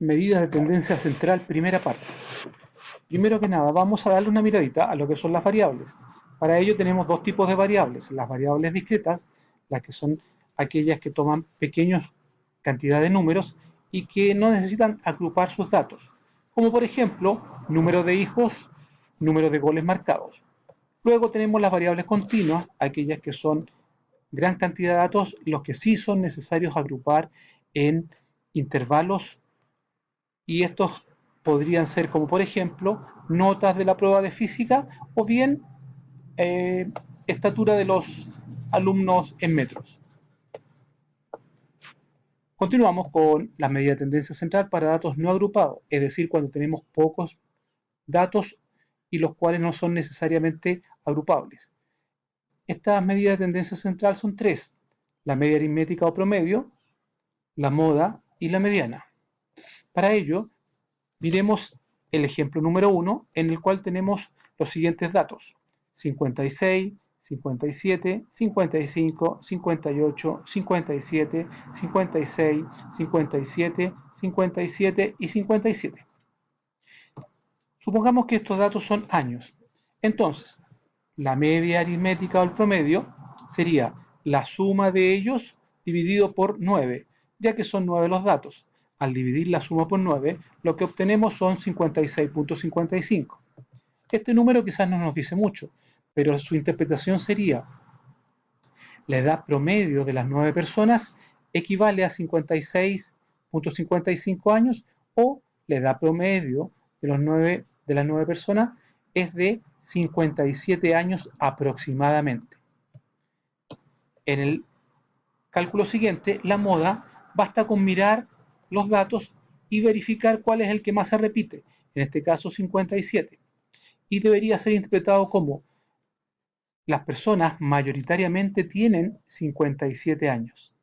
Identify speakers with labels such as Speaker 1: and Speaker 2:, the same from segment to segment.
Speaker 1: Medidas de tendencia central, primera parte. Primero que nada, vamos a darle una miradita a lo que son las variables. Para ello tenemos dos tipos de variables. Las variables discretas, las que son aquellas que toman pequeñas cantidades de números y que no necesitan agrupar sus datos. Como por ejemplo, número de hijos, número de goles marcados. Luego tenemos las variables continuas, aquellas que son gran cantidad de datos, los que sí son necesarios agrupar en intervalos, y estos podrían ser como por ejemplo notas de la prueba de física o bien eh, estatura de los alumnos en metros. Continuamos con la medida de tendencia central para datos no agrupados, es decir, cuando tenemos pocos datos y los cuales no son necesariamente agrupables. Estas medidas de tendencia central son tres: la media aritmética o promedio, la moda y la mediana. Para ello, miremos el ejemplo número 1, en el cual tenemos los siguientes datos: 56, 57, 55, 58, 57, 56, 57, 57 y 57. Supongamos que estos datos son años. Entonces, la media aritmética o el promedio sería la suma de ellos dividido por 9, ya que son 9 los datos. Al dividir la suma por 9, lo que obtenemos son 56.55. Este número quizás no nos dice mucho, pero su interpretación sería: la edad promedio de las 9 personas equivale a 56.55 años, o la edad promedio de las 9 personas es de 57 años aproximadamente. En el cálculo siguiente, la moda, basta con mirar los datos y verificar cuál es el que más se repite, en este caso 57, y debería ser interpretado como: las personas mayoritariamente tienen 57 años.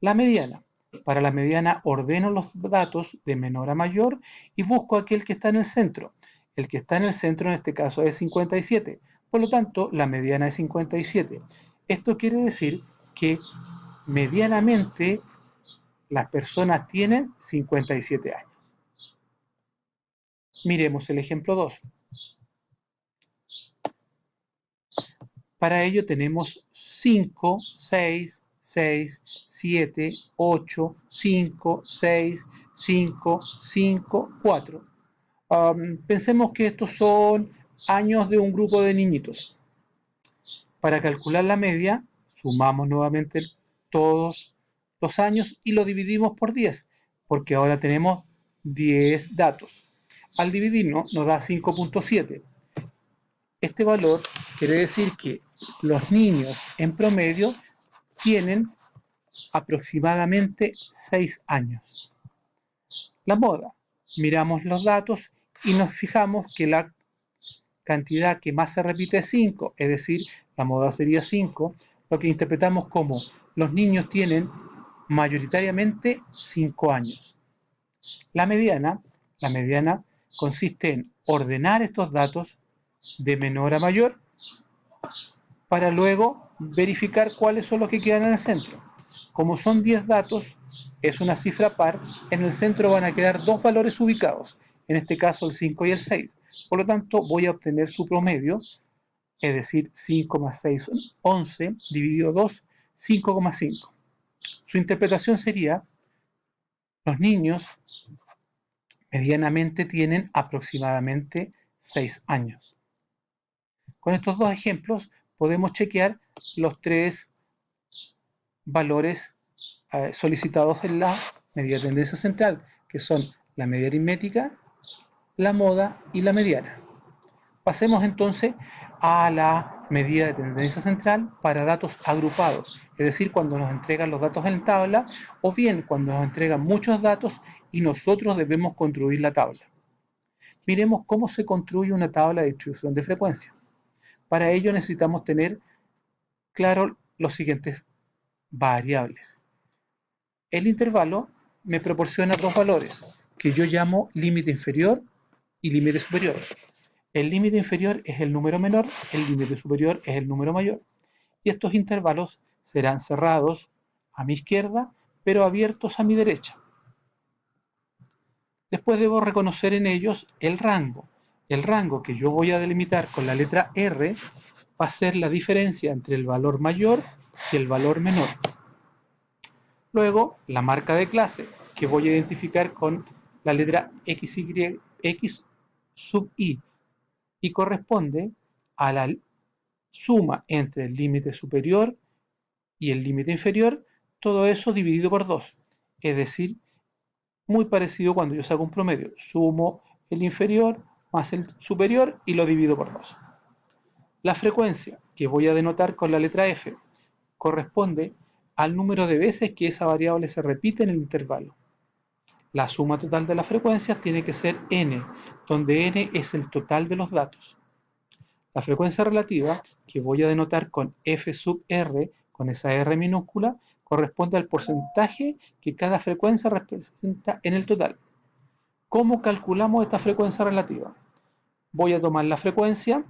Speaker 1: La mediana. Para la mediana ordeno los datos de menor a mayor y busco aquel que está en el centro. El que está en el centro en este caso es 57. Por lo tanto, la mediana es 57. Esto quiere decir que medianamente las personas tienen 57 años. Miremos el ejemplo 2. Para ello tenemos 5, 6, 6, 7, 8, 5, 6, 5, 5, 4. Pensemos que estos son años de un grupo de niñitos. Para calcular la media, sumamos nuevamente todos los años y lo dividimos por 10, porque ahora tenemos 10 datos. Al dividirnos nos da 5.7. Este valor quiere decir que los niños en promedio tienen aproximadamente 6 años. La moda. Miramos los datos y nos fijamos que la cantidad que más se repite es 5, es decir, la moda sería 5, lo que interpretamos como: los niños tienen mayoritariamente 5 años. La mediana consiste en ordenar estos datos de menor a mayor para luego verificar cuáles son los que quedan en el centro. Como son 10 datos, es una cifra par, en el centro van a quedar dos valores ubicados, en este caso el 5 y el 6. Por lo tanto, voy a obtener su promedio, es decir, 5,611 dividido 2, 5,5. Su interpretación sería: los niños medianamente tienen aproximadamente 6 años. Con estos dos ejemplos podemos chequear los tres valores solicitados en la medida de tendencia central, que son la media aritmética, la moda y la mediana. Pasemos entonces a la medida de tendencia central para datos agrupados, es decir, cuando nos entregan los datos en tabla, o bien cuando nos entregan muchos datos y nosotros debemos construir la tabla. Miremos cómo se construye una tabla de distribución de frecuencia. Para ello necesitamos tener claro los siguientes variables. El intervalo me proporciona dos valores que yo llamo límite inferior y límite superior. El límite inferior es el número menor, el límite superior es el número mayor. Y estos intervalos serán cerrados a mi izquierda, pero abiertos a mi derecha. Después debo reconocer en ellos el rango. El rango que yo voy a delimitar con la letra R va a ser la diferencia entre el valor mayor y el valor menor. Luego, la marca de clase, que voy a identificar con la letra X sub I, y corresponde a la suma entre el límite superior y el límite inferior, todo eso dividido por 2. Es decir, muy parecido cuando yo saco un promedio. Sumo el inferior más el superior y lo divido por 2. La frecuencia, que voy a denotar con la letra F, corresponde al número de veces que esa variable se repite en el intervalo. La suma total de las frecuencias tiene que ser n, donde n es el total de los datos. La frecuencia relativa, que voy a denotar con f sub r, con esa r minúscula, corresponde al porcentaje que cada frecuencia representa en el total. ¿Cómo calculamos esta frecuencia relativa? Voy a tomar la frecuencia,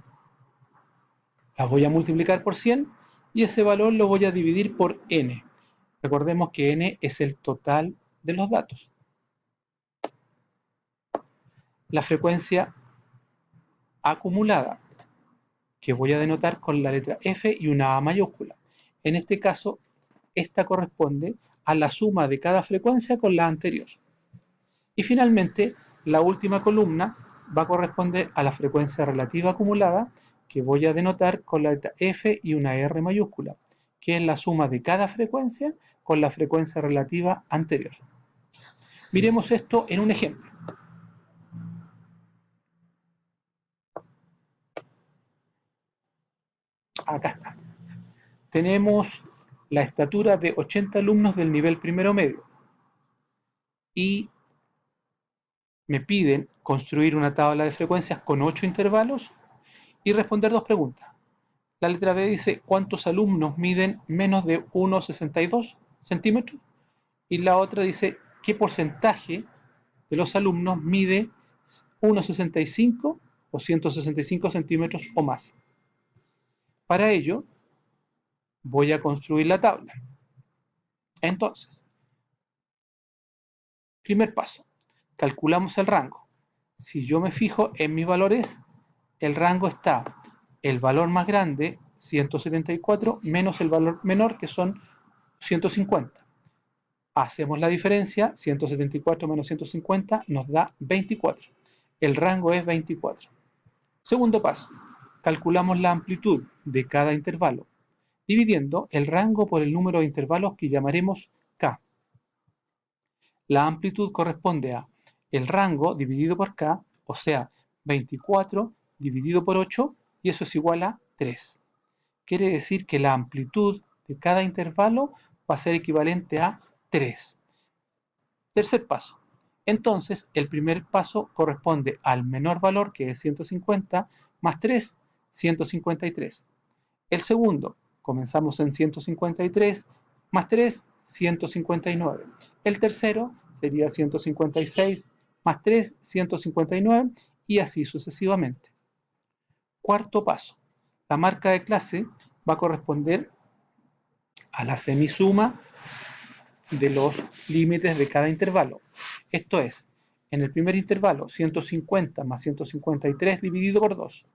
Speaker 1: la voy a multiplicar por 100 y ese valor lo voy a dividir por n. Recordemos que n es el total de los datos. La frecuencia acumulada, que voy a denotar con la letra F y una A mayúscula. En este caso, esta corresponde a la suma de cada frecuencia con la anterior. Y finalmente, la última columna va a corresponder a la frecuencia relativa acumulada, que voy a denotar con la letra F y una R mayúscula, que es la suma de cada frecuencia con la frecuencia relativa anterior. Miremos esto en un ejemplo. Acá está. Tenemos la estatura de 80 alumnos del nivel primero medio y me piden construir una tabla de frecuencias con 8 intervalos y responder 2 preguntas. La letra B dice cuántos alumnos miden menos de 1,62 centímetros y la otra dice qué porcentaje de los alumnos mide 1,65 o 165 centímetros o más. Para ello voy a construir la tabla. Entonces, primer paso, calculamos el rango. Si yo me fijo en mis valores, el rango está el valor más grande, 174, menos el valor menor, que son 150. Hacemos la diferencia, 174 menos 150 nos da 24. El rango es 24. Segundo paso, calculamos la amplitud de cada intervalo, dividiendo el rango por el número de intervalos que llamaremos K. La amplitud corresponde a el rango dividido por K, o sea, 24 dividido por 8, y eso es igual a 3. Quiere decir que la amplitud de cada intervalo va a ser equivalente a 3. Tercer paso. Entonces, el primer paso corresponde al menor valor, que es 150, más 3, 153. El segundo, comenzamos en 153, más 3, 159. El tercero sería 156, más 3, 159, y así sucesivamente. Cuarto paso. La marca de clase va a corresponder a la semisuma de los límites de cada intervalo. Esto es, en el primer intervalo, 150 más 153 dividido por 2.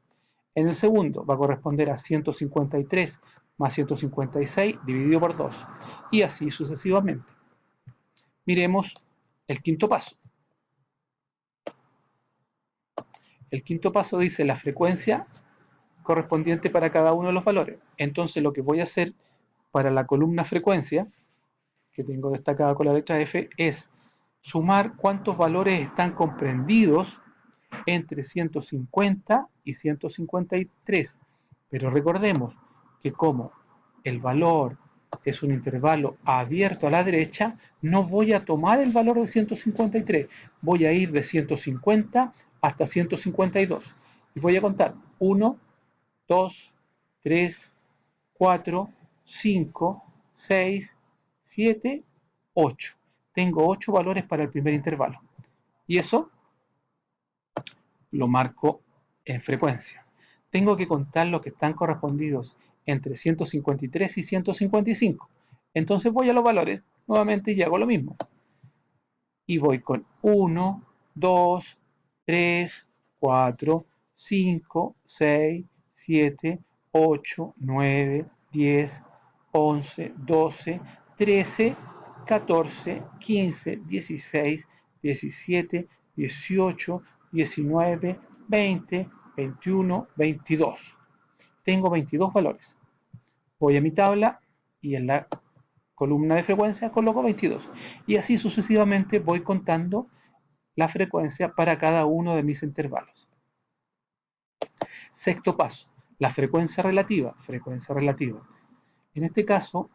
Speaker 1: En el segundo va a corresponder a 153 más 156 dividido por 2. Y así sucesivamente. Miremos el quinto paso. El quinto paso dice la frecuencia correspondiente para cada uno de los valores. Entonces lo que voy a hacer para la columna frecuencia, que tengo destacada con la letra F, es sumar cuántos valores están comprendidos entre 150 y 153. Pero recordemos que como el valor es un intervalo abierto a la derecha, no voy a tomar el valor de 153, voy a ir de 150 hasta 152 y voy a contar 1, 2, 3, 4, 5, 6, 7, 8. Tengo 8 valores para el primer intervalo. Y eso lo marco en frecuencia. Tengo que contar los que están correspondidos entre 153 y 155. Entonces voy a los valores nuevamente y hago lo mismo. Y voy con 1, 2, 3, 4, 5, 6, 7, 8, 9, 10, 11, 12, 13, 14, 15, 16, 17, 18, 19, 20, 21, 22. Tengo 22 valores. Voy a mi tabla y en la columna de frecuencia coloco 22. Y así sucesivamente voy contando la frecuencia para cada uno de mis intervalos. Sexto paso, la frecuencia relativa. Frecuencia relativa. En este caso,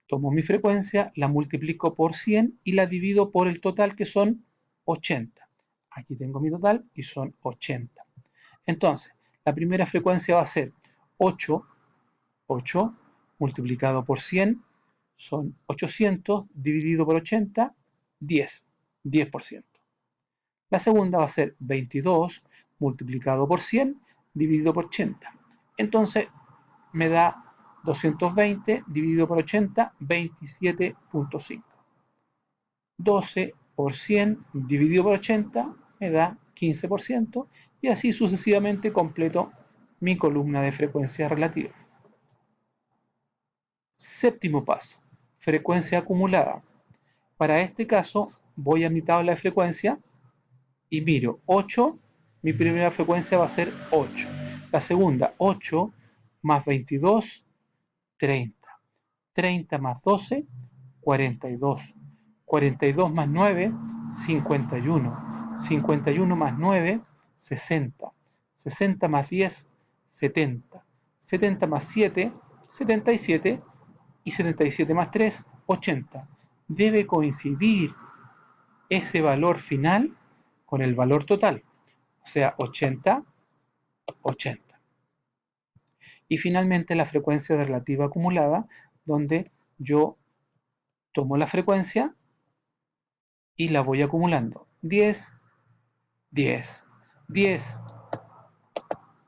Speaker 1: tomo mi frecuencia, la multiplico por 100 y la divido por el total, que son 80. Aquí tengo mi total y son 80. Entonces, la primera frecuencia va a ser 8 multiplicado por 100 son 800, dividido por 80, 10%. La segunda va a ser 22 multiplicado por 100, dividido por 80. Entonces me da 220 dividido por 80, 27.5. 12 por 100 dividido por 80 me da 15%, y así sucesivamente completo mi columna de frecuencia relativa. Séptimo paso, frecuencia acumulada. Para este caso voy a mi tabla de frecuencia y miro 8, mi primera frecuencia va a ser 8. La segunda, 8 más 22, 30. 30 más 12, 42. 42 más 9, 51. 51 más 9, 60. 60 más 10, 70. 70 más 7, 77. Y 77 más 3, 80. Debe coincidir ese valor final con el valor total, o sea, 80, 80. Y finalmente la frecuencia relativa acumulada, donde yo tomo la frecuencia y la voy acumulando. 10, 10, 10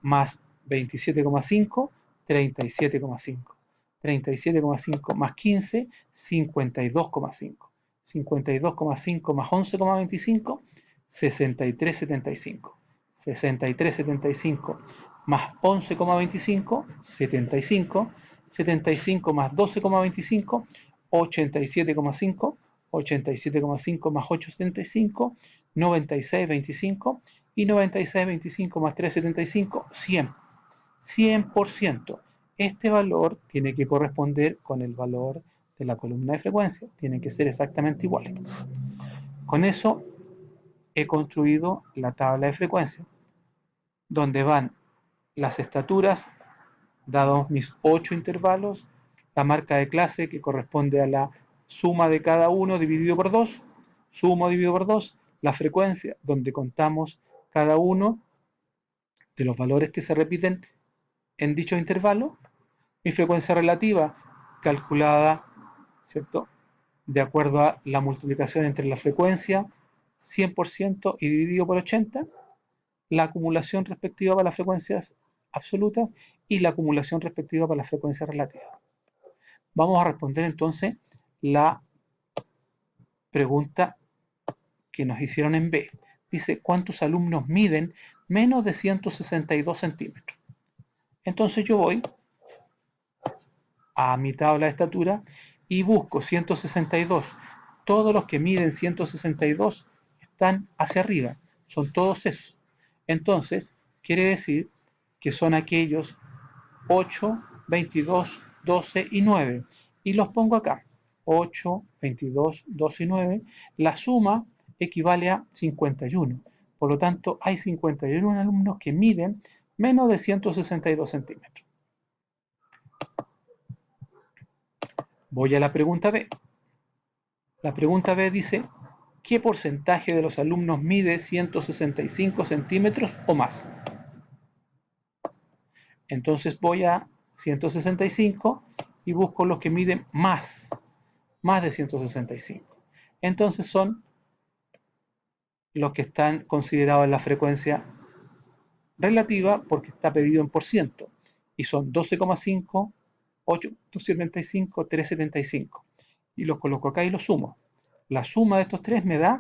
Speaker 1: más 27,5, 37,5. 37,5 más 15, 52,5. 52,5 más 11,25, 63,75. 63,75 más 11,25, 75. 75 más 12,25, 87,5. 87,5 más 8,75, 96,25. Y 96,25 más 3,75, 100. 100%. Este valor tiene que corresponder con el valor de la columna de frecuencia. Tienen que ser exactamente iguales. Con eso he construido la tabla de frecuencia, donde van las estaturas, dados mis 8 intervalos, la marca de clase que corresponde a la suma de cada uno dividido por 2, sumo dividido por 2, la frecuencia, donde contamos cada uno de los valores que se repiten en dicho intervalo, mi frecuencia relativa calculada, ¿cierto?, de acuerdo a la multiplicación entre la frecuencia 100% y dividido por 80, la acumulación respectiva para las frecuencias absolutas y la acumulación respectiva para las frecuencias relativas. Vamos a responder entonces la pregunta que nos hicieron en B. Dice, ¿cuántos alumnos miden menos de 162 centímetros? Entonces yo voy a mi tabla de estatura y busco 162. Todos los que miden 162 están hacia arriba, son todos esos. Entonces, quiere decir que son aquellos 8, 22, 12 y 9. Y los pongo acá. 8, 22, 12 y 9. La suma equivale a 51. Por lo tanto, hay 51 alumnos que miden menos de 162 centímetros. Voy a la pregunta B. La pregunta B dice, ¿qué porcentaje de los alumnos mide 165 centímetros o más? Entonces voy a 165 y busco los que miden más de 165. Entonces son los que están considerados en la frecuencia relativa porque está pedido en por ciento. Y son 12,5, 8,75, 3,75. Y los coloco acá y los sumo. La suma de estos tres me da